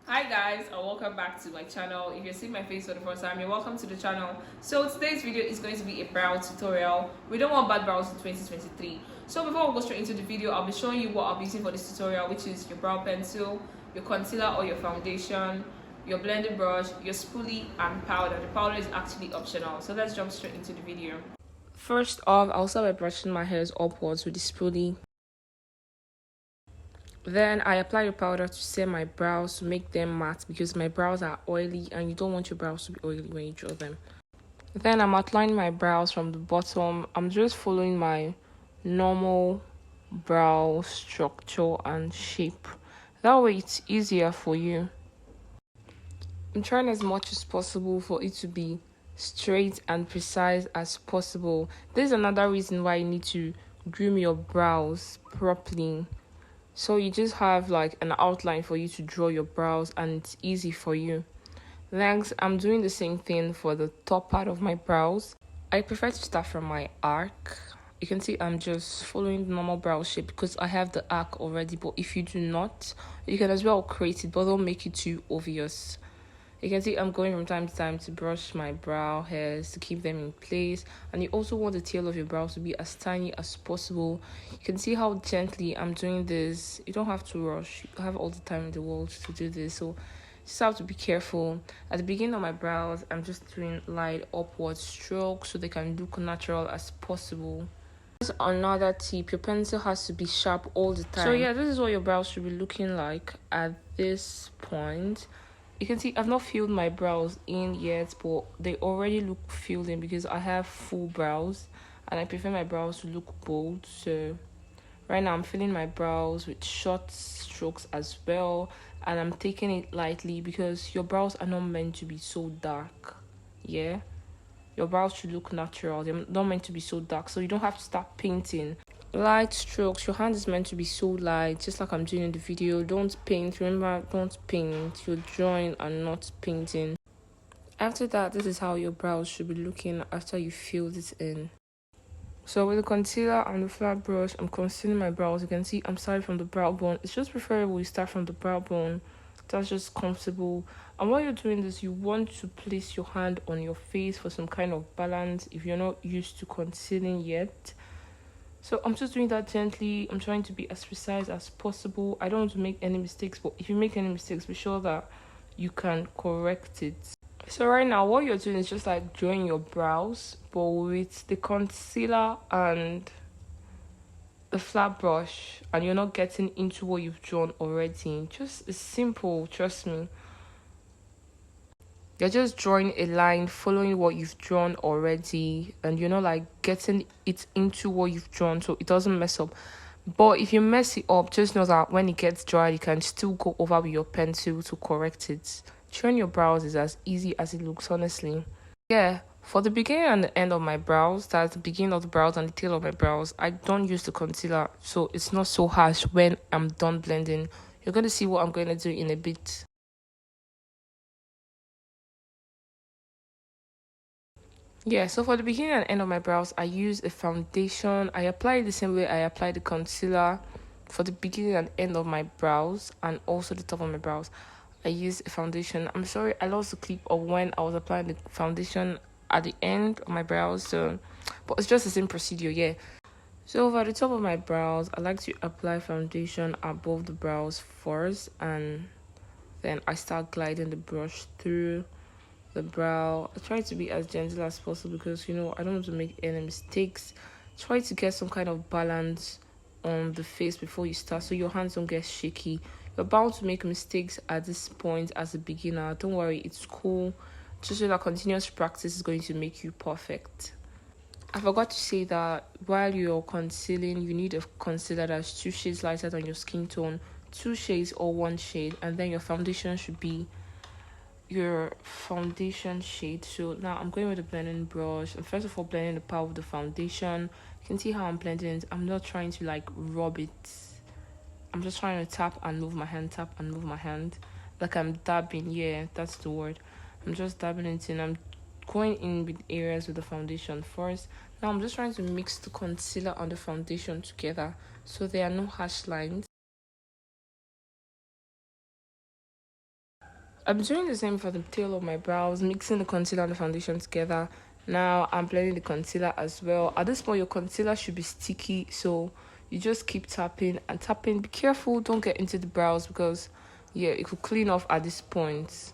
Hi guys, and welcome back to my channel. If you're seeing my face for the first time, you're welcome to the channel. So today's video is going to be a brow tutorial. We don't want bad brows in 2023. So before we go straight into the video, I'll be showing you what I'll be using for this tutorial, which is your brow pencil, your concealer or your foundation, your blending brush, your spoolie, and powder. The powder is actually optional. So let's jump straight into the video. First off, I'll start by brushing my hairs upwards with the spoolie. Then I apply the powder to set my brows to make them matte because my brows are oily and you don't want your brows to be oily when you draw them. Then I'm outlining my brows from the bottom. I'm just following my normal brow structure and shape. That way it's easier for you. I'm trying as much as possible for it to be straight and precise as possible. This is another reason why you need to groom your brows properly. So you just have like an outline for you to draw your brows and it's easy for you. Next, I'm doing the same thing for the top part of my brows. I prefer to start from my arc. You can see I'm just following the normal brow shape because I have the arc already, but if you do not, you can as well create it, but don't make it too obvious. You can see I'm going from time to time to brush my brow hairs to keep them in place. And you also want the tail of your brows to be as tiny as possible. You can see how gently I'm doing this. You don't have to rush. You have all the time in the world to do this. So you just have to be careful. At the beginning of my brows, I'm just doing light upward strokes so they can look natural as possible. Another tip, your pencil has to be sharp all the time. So yeah, this is what your brows should be looking like at this point. You can see I've not filled my brows in yet, but they already look filled in because I have full brows and I prefer my brows to look bold. So right now I'm filling my brows with short strokes as well, and I'm taking it lightly because your brows are not meant to be so dark. Yeah, your brows should look natural. They're not meant to be so dark, so you don't have to start painting. Light strokes. Your hand is meant to be so light, just like I'm doing in the video. Don't paint. Remember, don't paint. You're drawing and not painting. After that, this is how your brows should be looking after you filled it in. So with the concealer and the flat brush, I'm concealing my brows. You can see I'm starting from the brow bone. It's just preferable you start from the brow bone. That's just comfortable. And while you're doing this, you want to place your hand on your face for some kind of balance if you're not used to concealing yet. So I'm just doing that gently. I'm trying to be as precise as possible. I don't want to make any mistakes, but if you make any mistakes, be sure that you can correct it. So right now, what you're doing is just like drawing your brows, but with the concealer and the flat brush, and you're not getting into what you've drawn already. Just it's simple, trust me. You're just drawing a line, following what you've drawn already, and you're not like getting it into what you've drawn so it doesn't mess up. But if you mess it up, just know that when it gets dry, you can still go over with your pencil to correct it. Drawing your brows is as easy as it looks, honestly. Yeah, for the beginning and the end of my brows, that's the beginning of the brows and the tail of my brows, I don't use the concealer, so it's not so harsh when I'm done blending. You're going to see what I'm going to do in a bit. Yeah, so for the beginning and end of my brows, I use a foundation. I apply it the same way I apply the concealer for the beginning and end of my brows and also the top of my brows. I use a foundation. I'm sorry, I lost the clip of when I was applying the foundation at the end of my brows. So, but it's just the same procedure, yeah. So over the top of my brows, I like to apply foundation above the brows first, and then I start gliding the brush through the brow. I try to be as gentle as possible because I don't want to make any mistakes. Try to get some kind of balance on the face before you start so your hands don't get shaky. You're bound to make mistakes at this point as a beginner. Don't worry, it's cool. Just so that continuous practice is going to make you perfect. I forgot to say that while you're concealing, you need a concealer that's 2 shades lighter than your skin tone, 2 shades or 1 shade, and then your foundation should be your foundation shade. So now I'm going with a blending brush, and first of all blending the part of the foundation. You can see how I'm blending it. I'm not trying to like rub it. I'm just trying to tap and move my hand, tap and move my hand, like I'm dabbing. Yeah, that's the word. I'm just dabbing it in. I'm going in with areas with the foundation first. Now I'm just trying to mix the concealer and the foundation together so there are no harsh lines. I'm doing the same for the tail of my brows, mixing the concealer and the foundation together. Now I'm blending the concealer as well. At this point, your concealer should be sticky, so you just keep tapping and tapping. Be careful, don't get into the brows because yeah, it could clean off at this point.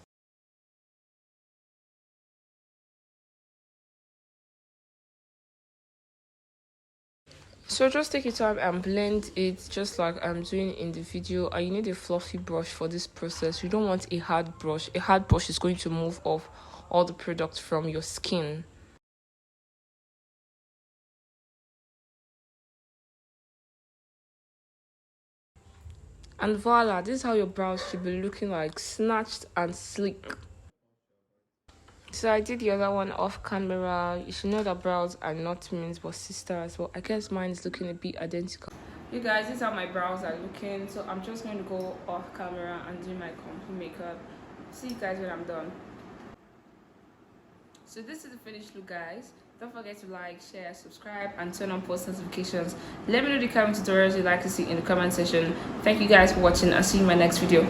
So just take your time and blend it just like I'm doing in the video. And you need a fluffy brush for this process. You don't want a hard brush. A hard brush is going to move off all the product from your skin. And voila, this is how your brows should be looking like, snatched and sleek. So I did the other one off camera. You should know that brows are not twins but sisters. Well, I guess mine is looking a bit identical. You guys, this is how my brows are looking. So I'm just going to go off camera and do my complete makeup. See you guys when I'm done. So this is the finished look, guys. Don't forget to like, share, subscribe, and turn on post notifications. Let me know the kind of tutorials you'd like to see in the comment section. Thank you guys for watching. I'll see you in my next video.